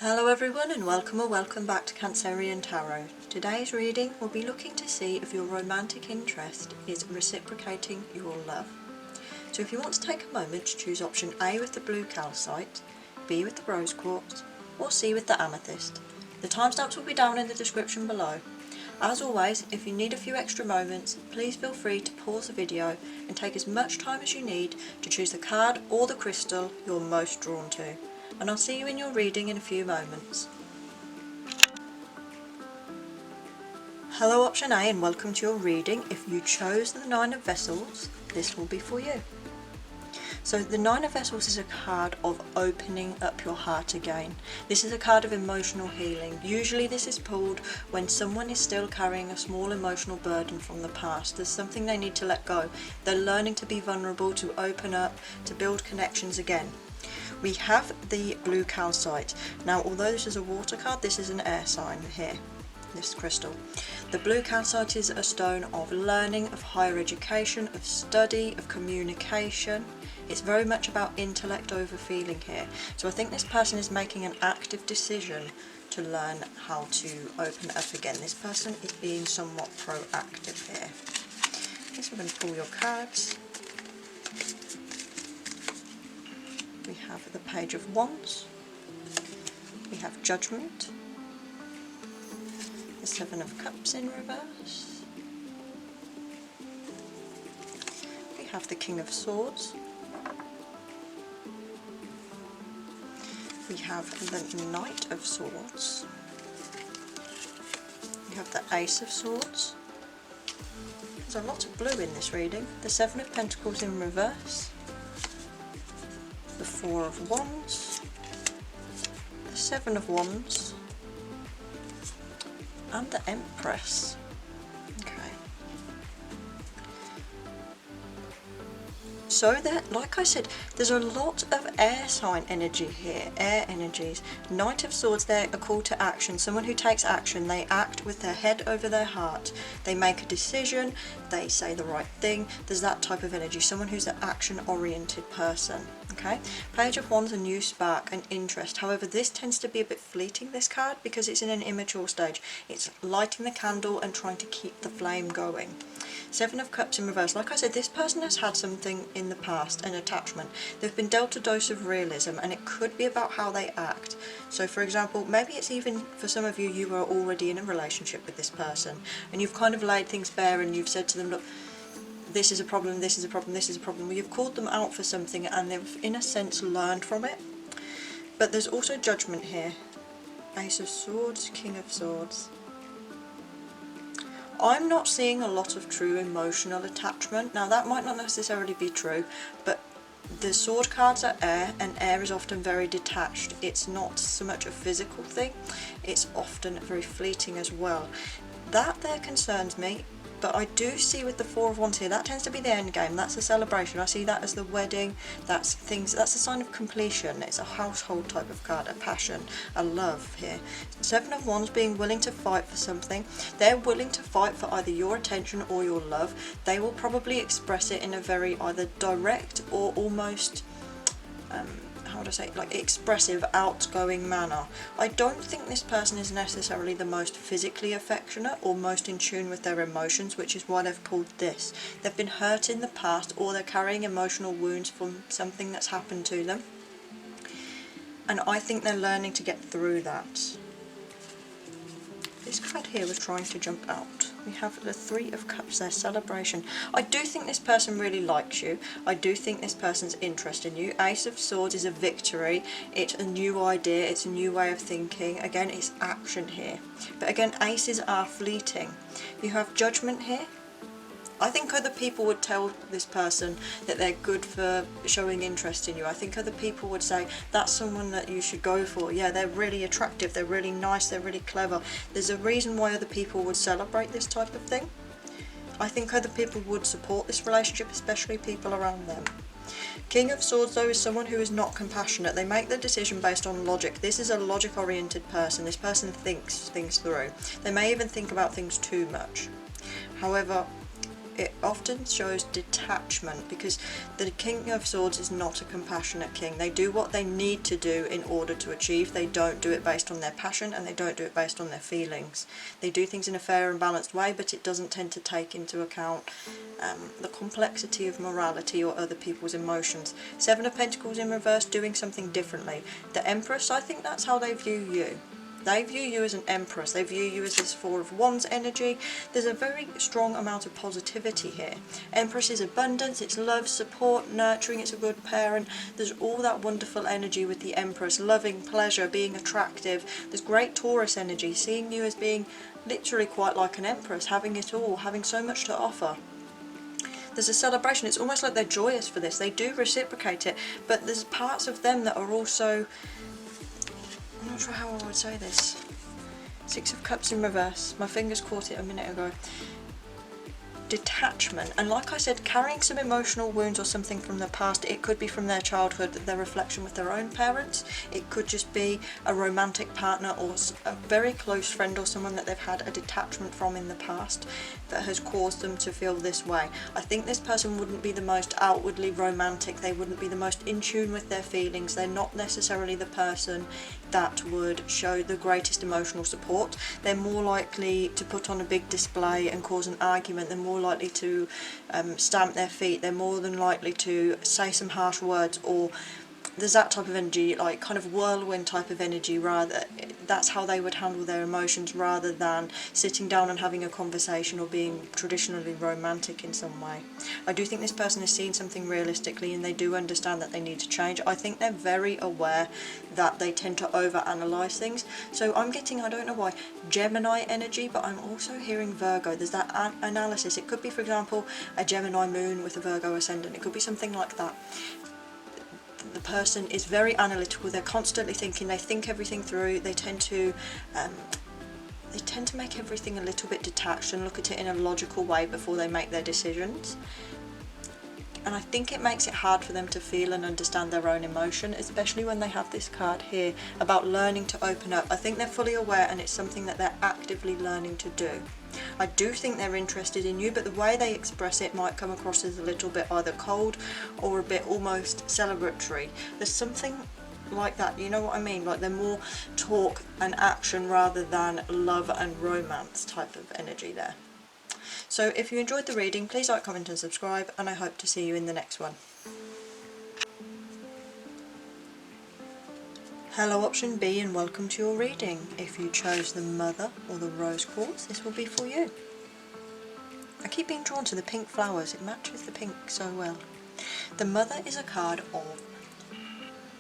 Hello everyone and welcome or welcome back to Cancerian Tarot. Today's reading will be looking to see if your romantic interest is reciprocating your love. So if you want to take a moment to choose option A with the blue calcite, B with the rose quartz, or C with the amethyst. The timestamps will be down in the description below. As always, if you need a few extra moments, please feel free to pause the video and take as much time as you need to choose the card or the crystal you're most drawn to. And I'll see you in your reading in a few moments. Hello option A and welcome to your reading. If you chose the Nine of Vessels, this will be for you. So the Nine of Vessels is a card of opening up your heart again. This is a card of emotional healing. Usually this is pulled when someone is still carrying a small emotional burden from the past. There's something they need to let go. They're learning to be vulnerable, to open up, to build connections again. We have the blue calcite. Now, although this is a water card, this is an air sign here, this crystal. The blue calcite is a stone of learning, of higher education, of study, of communication. It's very much about intellect over feeling here. So I think this person is making an active decision to learn how to open up again. This person is being somewhat proactive here. Okay, so we're going to pull your cards. We have the Page of Wands, we have Judgment, the Seven of Cups in reverse, we have the King of Swords, we have the Knight of Swords, we have the Ace of Swords. There's a lot of blue in this reading, the Seven of Pentacles in reverse, the Four of Wands, the Seven of Wands, and the Empress. Okay. So there, like I said, there's a lot of air sign energy here, air energies. Knight of Swords, they're a call to action. Someone who takes action, they act with their head over their heart. They make a decision, they say the right thing. There's that type of energy, someone who's an action-oriented person. Okay, Page of Wands, a new spark, an interest. However, this tends to be a bit fleeting, this card, because it's in an immature stage. It's lighting the candle and trying to keep the flame going. Seven of Cups in reverse. Like I said, this person has had something in the past, an attachment. They've been dealt a dose of realism, and it could be about how they act. So for example, maybe it's even, for some of you, you are already in a relationship with this person, and you've kind of laid things bare and you've said to them, look, this is a problem, this is a problem, this is a problem. Well, you've called them out for something and they've, in a sense, learned from it. But there's also Judgment here. Ace of Swords, King of Swords. I'm not seeing a lot of true emotional attachment. Now, that might not necessarily be true, but the sword cards are air, and air is often very detached. It's not so much a physical thing, it's often very fleeting as well. That there concerns me. But I do see with the Four of Wands here, that tends to be the end game. That's a celebration. I see that as the wedding. That's things. That's a sign of completion. It's a household type of card, a passion, a love here. Seven of Wands, being willing to fight for something. They're willing to fight for either your attention or your love. They will probably express it in a very either direct or almost how would I say, like expressive, outgoing manner. I don't think this person is necessarily the most physically affectionate or most in tune with their emotions, which is why they've pulled this. They've been hurt in the past, or they're carrying emotional wounds from something that's happened to them. And I think they're learning to get through that. This card here was trying to jump out. We have the Three of Cups, their celebration. I do think this person really likes you. I do think this person's interested in you. Ace of Swords is a victory. It's a new idea. It's a new way of thinking. Again, it's action here. But again, aces are fleeting. You have Judgment here. I think other people would tell this person that they're good for showing interest in you. I think other people would say, that's someone that you should go for. Yeah, they're really attractive, they're really nice, they're really clever. There's a reason why other people would celebrate this type of thing. I think other people would support this relationship, especially people around them. King of Swords, though, is someone who is not compassionate. They make the decision based on logic. This is a logic-oriented person. This person thinks things through. They may even think about things too much. However, it often shows detachment, because the King of Swords is not a compassionate king. They do what they need to do in order to achieve. They don't do it based on their passion, and they don't do it based on their feelings. They do things in a fair and balanced way, but it doesn't tend to take into account the complexity of morality or other people's emotions. Seven of Pentacles in reverse, doing something differently. The Empress, I think that's how they view you. They view you as an Empress. They view you as this Four of Wands energy. There's a very strong amount of positivity here. Empress is abundance, it's love, support, nurturing, it's a good parent. There's all that wonderful energy with the Empress, loving, pleasure, being attractive. There's great Taurus energy, seeing you as being literally quite like an Empress, having it all, having so much to offer. There's a celebration. It's almost like they're joyous for this. They do reciprocate it, but there's parts of them that are also, I'm not sure how I would say this. Six of Cups in reverse. My fingers caught it a minute ago. Detachment, and like I said, carrying some emotional wounds or something from the past. It could be from their childhood, their reflection with their own parents. It could just be a romantic partner or a very close friend or someone that they've had a detachment from in the past that has caused them to feel this way. I think this person wouldn't be the most outwardly romantic. They wouldn't be the most in tune with their feelings. They're not necessarily the person that would show the greatest emotional support. They're more likely to put on a big display and cause an argument. They're more likely to stamp their feet. They're more than likely to say some harsh words, or there's that type of energy, like kind of whirlwind type of energy. Rather, that's how they would handle their emotions, rather than sitting down and having a conversation or being traditionally romantic in some way. I do think this person has seen something realistically, and they do understand that they need to change. I think they're very aware that they tend to over-analyze things. So I'm getting, I don't know why, Gemini energy, but I'm also hearing Virgo. There's that analysis. It could be, for example, a Gemini moon with a Virgo ascendant. It could be something like that. The person is very analytical. They're constantly thinking. They think everything through. They tend to make everything a little bit detached and look at it in a logical way before they make their decisions. And I think it makes it hard for them to feel and understand their own emotion, especially when they have this card here about learning to open up. I think they're fully aware, and it's something that they're actively learning to do. I do think they're interested in you, but the way they express it might come across as a little bit either cold or a bit almost celebratory. There's something like that, you know what I mean? Like they're more talk and action rather than love and romance type of energy there. So if you enjoyed the reading, please like, comment and subscribe, and I hope to see you in the next one. Hello option B, and welcome to your reading. If you chose the Mother or the Rose Quartz, this will be for you. I keep being drawn to the pink flowers, it matches the pink so well. The Mother is a card of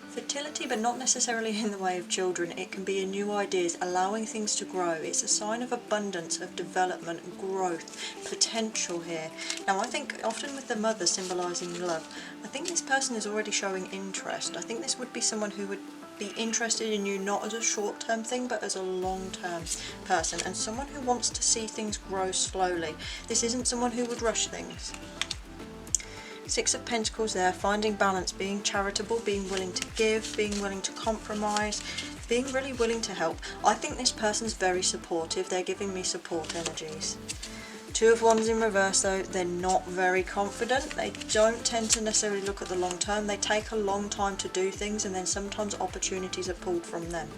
fertility, but not necessarily in the way of children. It can be in new ideas, allowing things to grow. It's a sign of abundance, of development, growth, potential here. Now I think often with the Mother symbolising love, I think this person is already showing interest. I think this would be someone who would be interested in you not as a short-term thing, but as a long-term person, and someone who wants to see things grow slowly. This isn't someone who would rush things. Six of Pentacles there, finding balance, being charitable, being willing to give, being willing to compromise, being really willing to help. I think this person's very supportive. They're giving me support energies. Two of Wands in reverse though, they're not very confident. They don't tend to necessarily look at the long term. They take a long time to do things, and then sometimes opportunities are pulled from them.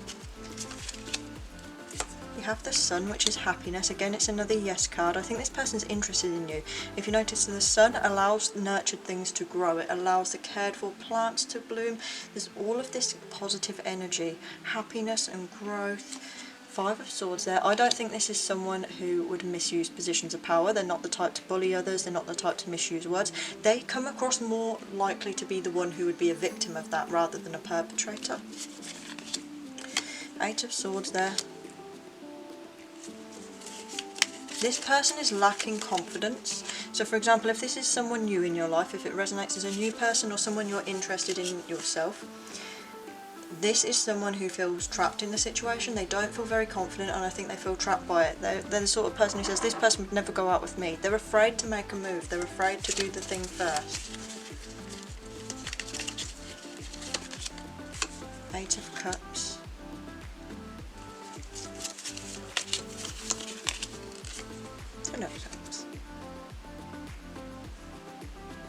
You have the Sun, which is happiness. Again, it's another yes card. I think this person's interested in you. If you notice, the Sun allows nurtured things to grow. It allows the cared for plants to bloom. There's all of this positive energy, happiness and growth. Five of Swords there. I don't think this is someone who would misuse positions of power. They're not the type to bully others. They're not the type to misuse words. They come across more likely to be the one who would be a victim of that rather than a perpetrator. Eight of Swords there. This person is lacking confidence. So for example, if this is someone new in your life, if it resonates as a new person or someone you're interested in yourself, this is someone who feels trapped in the situation. They don't feel very confident, and I think they feel trapped by it. They're the sort of person who says, this person would never go out with me. They're afraid to make a move. They're afraid to do the thing first. Eight of Cups.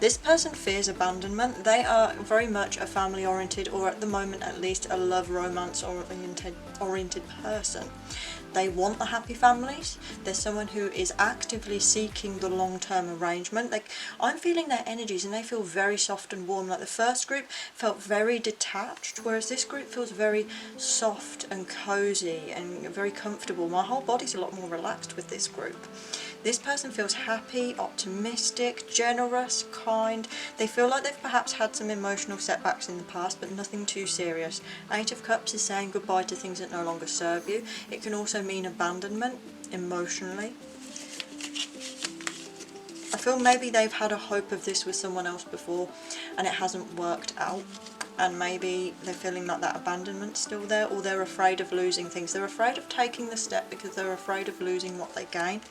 This person fears abandonment. They are very much a family oriented, or at the moment at least a love romance oriented person. They want the happy families. There's someone who is actively seeking the long-term arrangement. Like, I'm feeling their energies and they feel very soft and warm. Like the first group felt very detached, whereas this group feels very soft and cozy and very comfortable. My whole body's a lot more relaxed with this group. This person feels happy, optimistic, generous, kind. They feel like they've perhaps had some emotional setbacks in the past, but nothing too serious. 8 of Cups is saying goodbye to things that no longer serve you. It can also mean abandonment emotionally. I feel maybe they've had a hope of this with someone else before and it hasn't worked out. And maybe they're feeling like that abandonment's still there, or they're afraid of losing things. They're afraid of taking the step because they're afraid of losing what they gain.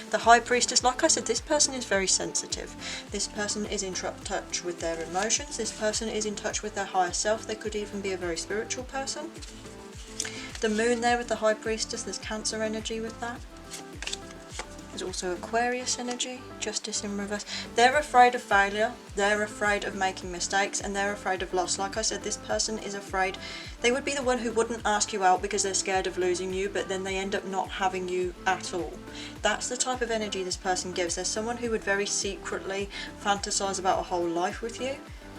The High Priestess, like I said, this person is very sensitive. This person is in touch with their emotions. This person is in touch with their higher self. They could even be a very spiritual person. The Moon there with the High Priestess, there's Cancer energy with that. There's also Aquarius energy, Justice in reverse. They're afraid of failure, they're afraid of making mistakes, and they're afraid of loss. Like I said, this person is afraid. They would be the one who wouldn't ask you out because they're scared of losing you, but then they end up not having you at all. That's the type of energy this person gives. There's someone who would very secretly fantasize about a whole life with you.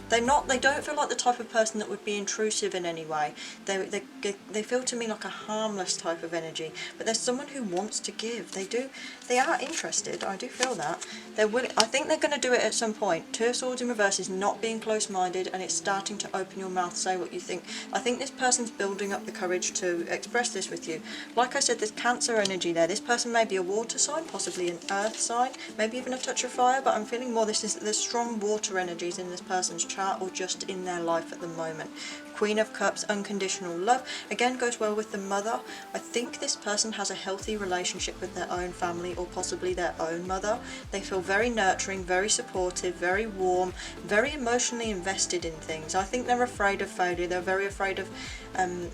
They don't feel like the type of person that would be intrusive in any way. They feel to me like a harmless type of energy, but there's someone who wants to give. They are interested, I do feel that. I think they're going to do it at some point. 2 of Swords in reverse is not being close-minded, and it's starting to open your mouth, say what you think. I think this person's building up the courage to express this with you. Like I said, there's Cancer energy there. This person may be a water sign, possibly an earth sign, maybe even a touch of fire, but I'm feeling more there's strong water energies in this person's chart, or just in their life at the moment. Queen of Cups, unconditional love, again goes well with the Mother. I think this person has a healthy relationship with their own family, or possibly their own mother. They feel very nurturing, very supportive, very warm, very emotionally invested in things. I think they're afraid of failure. They're very afraid of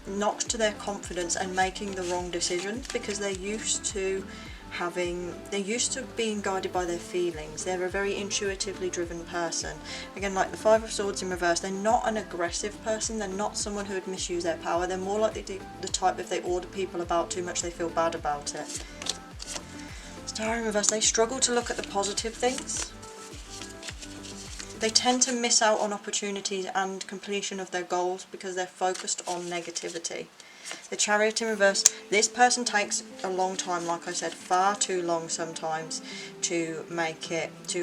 knocks to their confidence and making the wrong decisions, because they're used to being guided by their feelings. They're a very intuitively driven person. Again, like the 5 of Swords in reverse, they're not an aggressive person. They're not someone who would misuse their power. They're more like the type, if they order people about too much, they feel bad about it. Star in reverse, they struggle to look at the positive things. They tend to miss out on opportunities and completion of their goals because they're focused on negativity. The Chariot in reverse, this person takes a long time, like I said, far too long sometimes to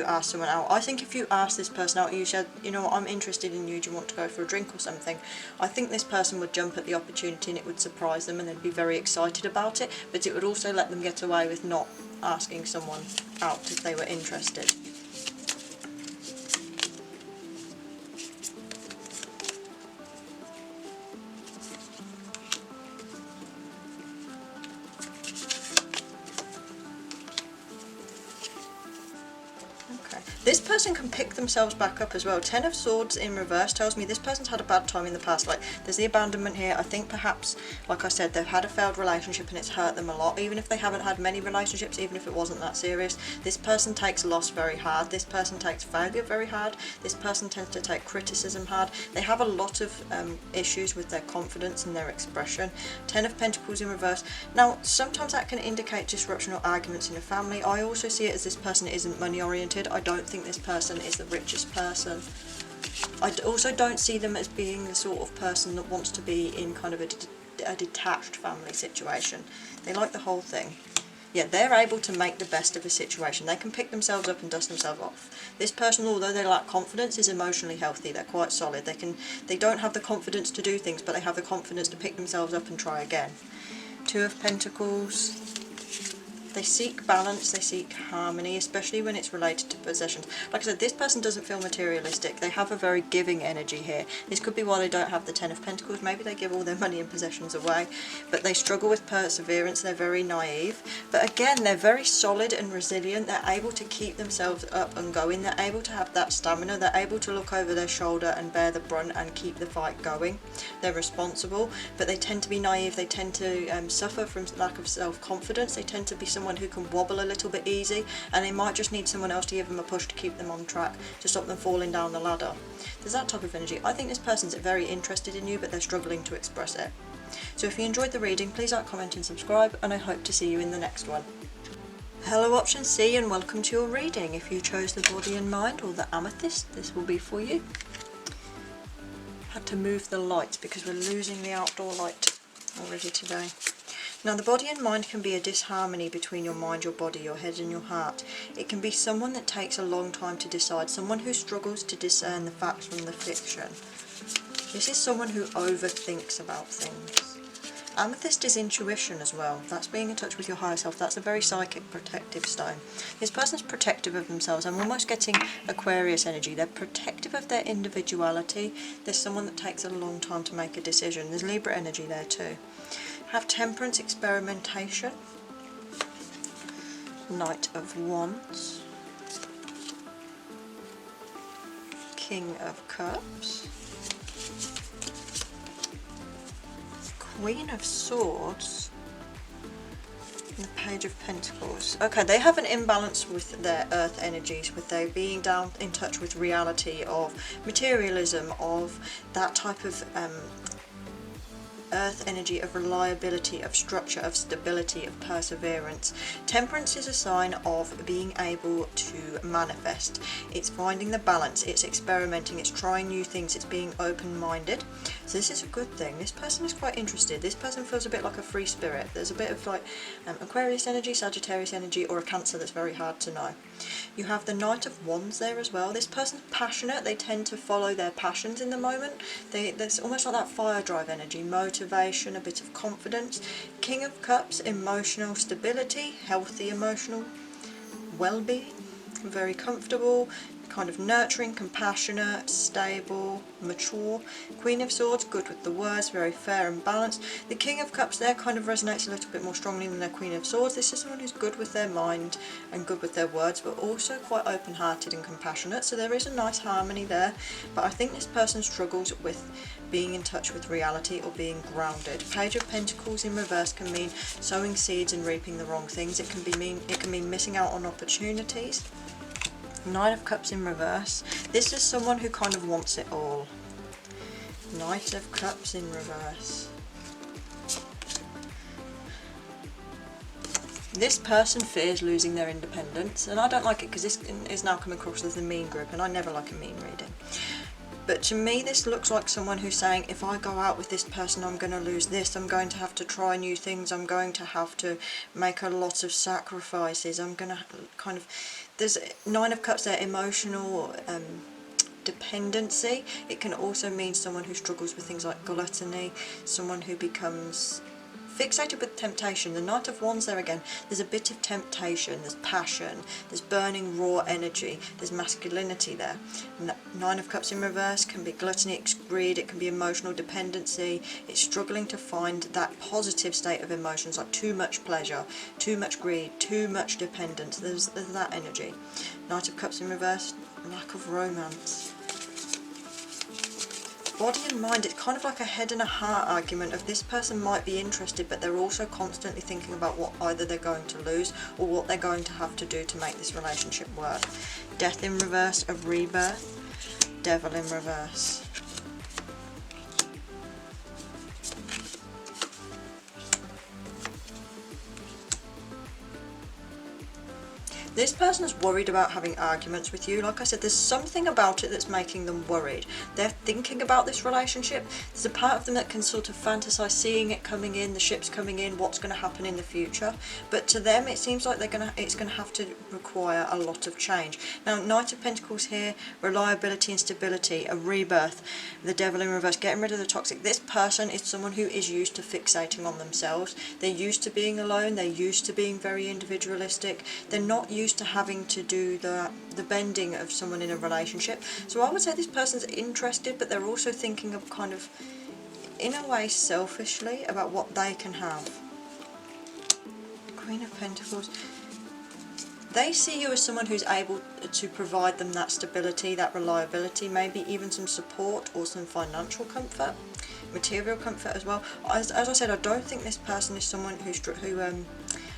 ask someone out. I think if you ask this person out, you said, you know what, I'm interested in you, do you want to go for a drink or something? I think this person would jump at the opportunity and it would surprise them and they'd be very excited about it, but it would also let them get away with not asking someone out if they were interested. This person can pick themselves back up as well. 10 of Swords in reverse tells me this person's had a bad time in the past. Like, there's the abandonment here. I think perhaps, like I said, they've had a failed relationship and it's hurt them a lot. Even if they haven't had many relationships, even if it wasn't that serious, this person takes loss very hard. This person takes failure very hard. This person tends to take criticism hard. They have a lot of issues with their confidence and their expression. 10 of Pentacles in reverse. Now, sometimes that can indicate disruption or arguments in a family. I also see it as this person isn't money oriented. I don't think this person is the richest person. I also don't see them as being the sort of person that wants to be in kind of a detached family situation. They like the whole thing. Yeah, they're able to make the best of a situation. They can pick themselves up and dust themselves off. This person, although they lack confidence, is emotionally healthy. They're quite solid. They don't have the confidence to do things, but they have the confidence to pick themselves up and try again. 2 of Pentacles. They seek balance, they seek harmony, especially when it's related to possessions. Like I said, this person doesn't feel materialistic. They have a very giving energy here. This could be why they don't have the 10 of Pentacles. Maybe they give all their money and possessions away. But they struggle with perseverance. They're very naive. But again, they're very solid and resilient. They're able to keep themselves up and going. They're able to have that stamina. They're able to look over their shoulder and bear the brunt and keep the fight going. They're responsible, but they tend to be naive. They tend to suffer from lack of self-confidence. They tend to be someone someone who can wobble a little bit easy, and they might just need someone else to give them a push to keep them on track, to stop them falling down the ladder. There's that type of energy. I think this person's very interested in you, but they're struggling to express it. So if you enjoyed the reading, please like, comment and subscribe, and I hope to see you in the next one. Hello option C, and welcome to your reading. If you chose the Body and Mind or the Amethyst, this will be for you. Had to move the lights because we're losing the outdoor light already today. Now the body and mind can be a disharmony between your mind, your body, your head and your heart. It can be someone that takes a long time to decide, someone who struggles to discern the facts from the fiction. This is someone who overthinks about things. Amethyst is intuition as well. That's being in touch with your higher self. That's a very psychic protective stone. This person's protective of themselves. I'm almost getting Aquarius energy. They're protective of their individuality. There's someone that takes a long time to make a decision. There's Libra energy there too. Have temperance, experimentation. Knight of Wands. King of Cups. Queen of Swords, and the Page of Pentacles. Okay, they have an imbalance with their earth energies, with they being down in touch with reality of materialism, of that type of earth energy, of reliability, of structure, of stability, of perseverance. Temperance is a sign of being able to manifest. It's finding the balance, it's experimenting, it's trying new things, it's being open-minded. So this is a good thing. This person is quite interested. This person feels a bit like a free spirit. There's a bit of like Aquarius energy, Sagittarius energy, or a Cancer that's very hard to know. You have the Knight of Wands there as well. This person's passionate. They tend to follow their passions in the moment. There's almost like that fire drive energy, motivation, a bit of confidence. King of Cups, emotional stability, healthy emotional well-being, very comfortable, kind of nurturing, compassionate, stable, mature. Queen of Swords, good with the words, very fair and balanced. The King of Cups there kind of resonates a little bit more strongly than their Queen of Swords. This is someone who's good with their mind and good with their words, but also quite open-hearted and compassionate, so there is a nice harmony there. But I think this person struggles with being in touch with reality or being grounded. Page of Pentacles in reverse can mean sowing seeds and reaping the wrong things. It can mean missing out on opportunities. Nine of Cups in reverse. This is someone who kind of wants it all. Knight of Cups in reverse. This person fears losing their independence, and I don't like it because this is now coming across as the mean group, and I never like a mean reading. But to me this looks like someone who's saying, if I go out with this person I'm going to lose this, I'm going to have to try new things, I'm going to have to make a lot of sacrifices, I'm going to kind of... There's Nine of Cups there, emotional dependency. It can also mean someone who struggles with things like gluttony, someone who becomes fixated with temptation. The Knight of Wands there again, there's a bit of temptation, there's passion, there's burning raw energy, there's masculinity there. Nine of Cups in reverse can be gluttony, it's greed, it can be emotional dependency. It's struggling to find that positive state of emotions, like too much pleasure, too much greed, too much dependence. There's that energy. Knight of Cups in reverse, lack of romance. Body and mind, it's kind of like a head and a heart argument of this person might be interested, but they're also constantly thinking about what either they're going to lose or what they're going to have to do to make this relationship work. Death in reverse, a rebirth. Devil in reverse. This person is worried about having arguments with you. Like I said, there's something about it that's making them worried. They're thinking about this relationship. There's a part of them that can sort of fantasize seeing it coming in, the ship's coming in, what's going to happen in the future. But to them, it seems like it's going to have to require a lot of change. Now, Knight of Pentacles here, reliability and stability, a rebirth. The Devil in reverse, getting rid of the toxic. This person is someone who is used to fixating on themselves. They're used to being alone. They're used to being very individualistic. They're not used to having to do the bending of someone in a relationship. So I would say this person's interested, but they're also thinking of kind of, in a way, selfishly about what they can have. Queen of Pentacles. They see you as someone who's able to provide them that stability, that reliability, maybe even some support or some financial comfort, material comfort as well. As I said, I don't think this person is someone who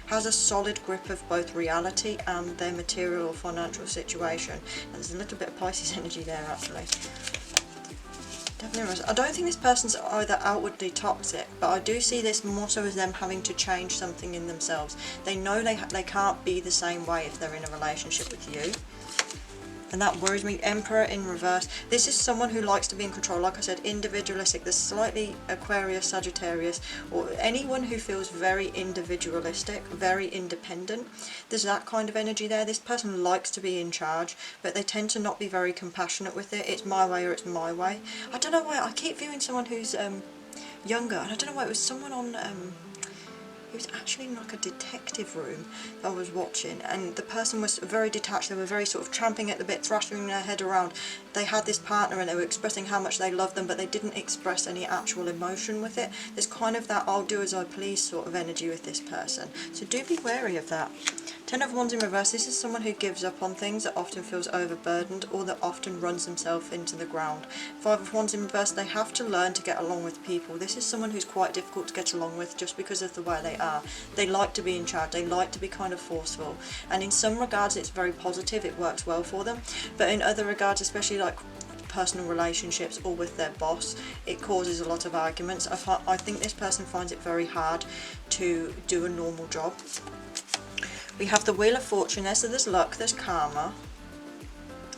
has a solid grip of both reality and their material or financial situation. And there's a little bit of Pisces energy there actually. Definitely. I don't think this person's either outwardly toxic, but I do see this more so as them having to change something in themselves. They know they can't be the same way if they're in a relationship with you. And that worries me. Emperor in reverse. This is someone who likes to be in control. Like I said, individualistic. There's slightly Aquarius, Sagittarius, or anyone who feels very individualistic, very independent. There's that kind of energy there. This person likes to be in charge, but they tend to not be very compassionate with it. It's my way or it's my way. I don't know why. I keep viewing someone who's younger, and I don't know why. It was someone on... it was actually in like a detective room that I was watching, and the person was very detached. They were very sort of champing at the bit, thrashing their head around. They had this partner and they were expressing how much they loved them, but they didn't express any actual emotion with it. There's kind of that I'll do as I please sort of energy with this person, so do be wary of that. Ten of Wands in reverse. This is someone who gives up on things, that often feels overburdened, or that often runs themselves into the ground. Five of Wands in reverse. They have to learn to get along with people. This is someone who's quite difficult to get along with just because of the way they are. They like to be in charge. They like to be kind of forceful. And in some regards it's very positive. It works well for them. But in other regards, especially like personal relationships or with their boss, it causes a lot of arguments. I think this person finds it very hard to do a normal job. We have the Wheel of Fortune there, so there's luck, there's karma.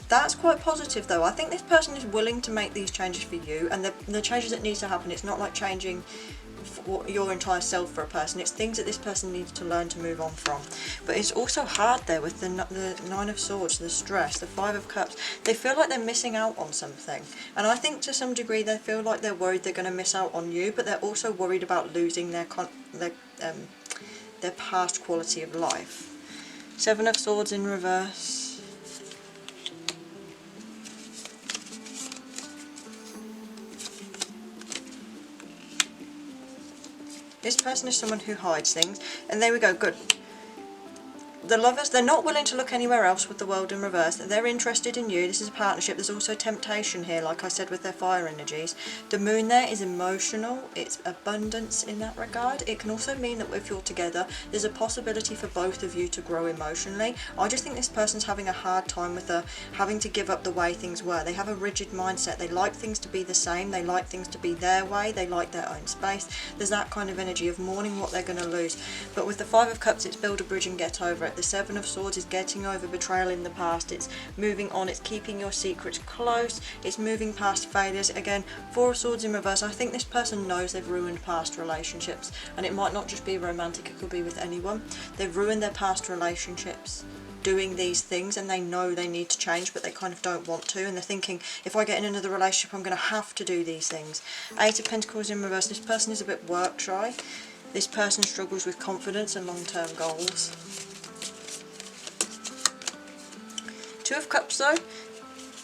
That's quite positive though. I think this person is willing to make these changes for you, and the changes that needs to happen, it's not like changing your entire self for a person. It's things that this person needs to learn to move on from. But it's also hard there with the Nine of Swords, the stress, the Five of Cups. They feel like they're missing out on something. And I think to some degree they feel like they're worried they're going to miss out on you, but they're also worried about losing their past quality of life. Seven of Swords in reverse. This person is someone who hides things, and there we go, good. The Lovers, they're not willing to look anywhere else with the World in reverse. They're interested in you. This is a partnership. There's also temptation here, like I said, with their fire energies. The Moon there is emotional. It's abundance in that regard. It can also mean that if you're together, there's a possibility for both of you to grow emotionally. I just think this person's having a hard time with having to give up the way things were. They have a rigid mindset. They like things to be the same. They like things to be their way. They like their own space. There's that kind of energy of mourning what they're going to lose. But with the Five of Cups, it's build a bridge and get over it. The Seven of Swords is getting over betrayal in the past. It's moving on. It's keeping your secrets close. It's moving past failures. Again, Four of Swords in reverse. I think this person knows they've ruined past relationships, and it might not just be romantic, it could be with anyone. They've ruined their past relationships doing these things, and they know they need to change, but they kind of don't want to, and they're thinking, if I get in another relationship I'm going to have to do these things. Eight of Pentacles in reverse. This person is a bit work shy. This person struggles with confidence and long-term goals. Two of Cups though,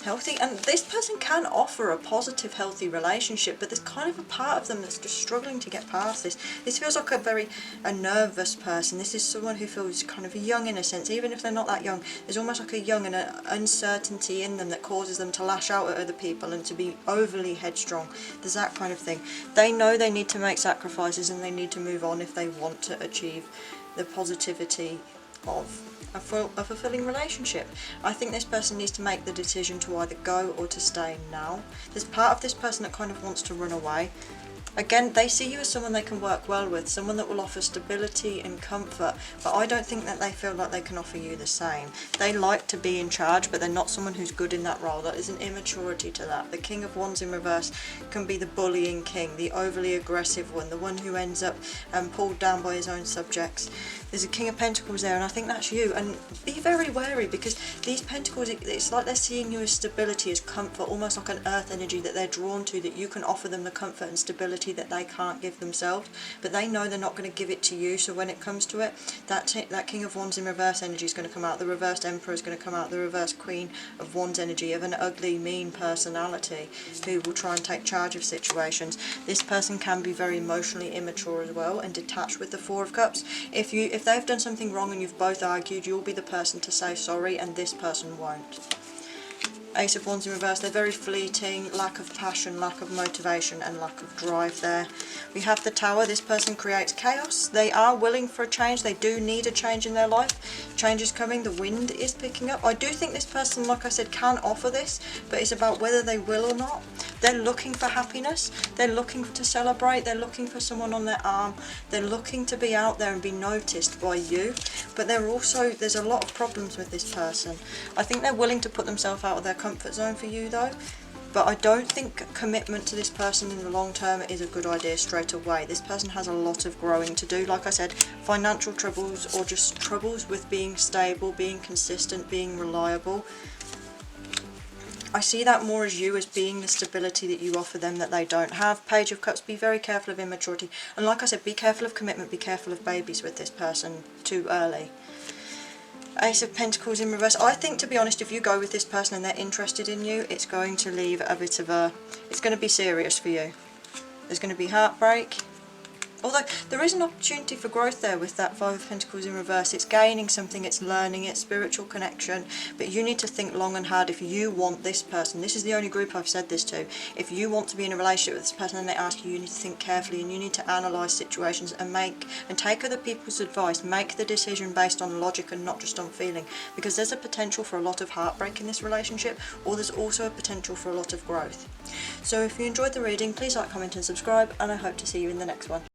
healthy, and this person can offer a positive, healthy relationship, but there's kind of a part of them that's just struggling to get past this. This feels like a nervous person. This is someone who feels kind of young in a sense, even if they're not that young. There's almost like a young and an uncertainty in them that causes them to lash out at other people and to be overly headstrong. There's that kind of thing. They know they need to make sacrifices and they need to move on if they want to achieve the positivity of a fulfilling relationship. I think this person needs to make the decision to either go or to stay now. There's part of this person that kind of wants to run away. Again, they see you as someone they can work well with, someone that will offer stability and comfort, but I don't think that they feel like they can offer you the same. They like to be in charge, but they're not someone who's good in that role. That is an immaturity to that. The King of Wands in reverse can be the bullying king, the overly aggressive one, the one who ends up pulled down by his own subjects. There's a King of Pentacles there, and I think that's you. And be very wary, because these Pentacles, it's like they're seeing you as stability, as comfort, almost like an earth energy that they're drawn to, that you can offer them the comfort and stability that they can't give themselves. But they know they're not going to give it to you, so when it comes to it, that King of Wands in reverse energy is going to come out, the reversed Emperor is going to come out, the reversed Queen of Wands energy of an ugly, mean personality who will try and take charge of situations. This person can be very emotionally immature as well and detached with the Four of Cups. If they've done something wrong and you've both argued, you'll be the person to say sorry, and this person won't. Ace of Wands in reverse, they're very fleeting, lack of passion, lack of motivation and lack of drive there. We have the Tower, this person creates chaos. They are willing for a change, they do need a change in their life. Change is coming, the wind is picking up. I do think this person, like I said, can offer this, but it's about whether they will or not. They're looking for happiness, they're looking to celebrate, they're looking for someone on their arm, they're looking to be out there and be noticed by you, but they're also, there's a lot of problems with this person. I think they're willing to put themselves out of their comfort zone for you though, but I don't think commitment to this person in the long term is a good idea straight away. This person has a lot of growing to do, like I said, financial troubles or just troubles with being stable, being consistent, being reliable. I see that more as you as being the stability that you offer them that they don't have. Page of Cups, be very careful of immaturity. And like I said, be careful of commitment, be careful of babies with this person too early. Ace of Pentacles in reverse. I think, to be honest, if you go with this person and they're interested in you, it's going to leave a bit of a... it's going to be serious for you. There's going to be heartbreak. Although there is an opportunity for growth there with that Five of Pentacles in reverse. It's gaining something, it's learning, it's spiritual connection. But you need to think long and hard if you want this person. This is the only group I've said this to. If you want to be in a relationship with this person and they ask you, you need to think carefully and you need to analyse situations and take other people's advice. Make the decision based on logic and not just on feeling. Because there's a potential for a lot of heartbreak in this relationship, or there's also a potential for a lot of growth. So if you enjoyed the reading, please like, comment and subscribe, and I hope to see you in the next one.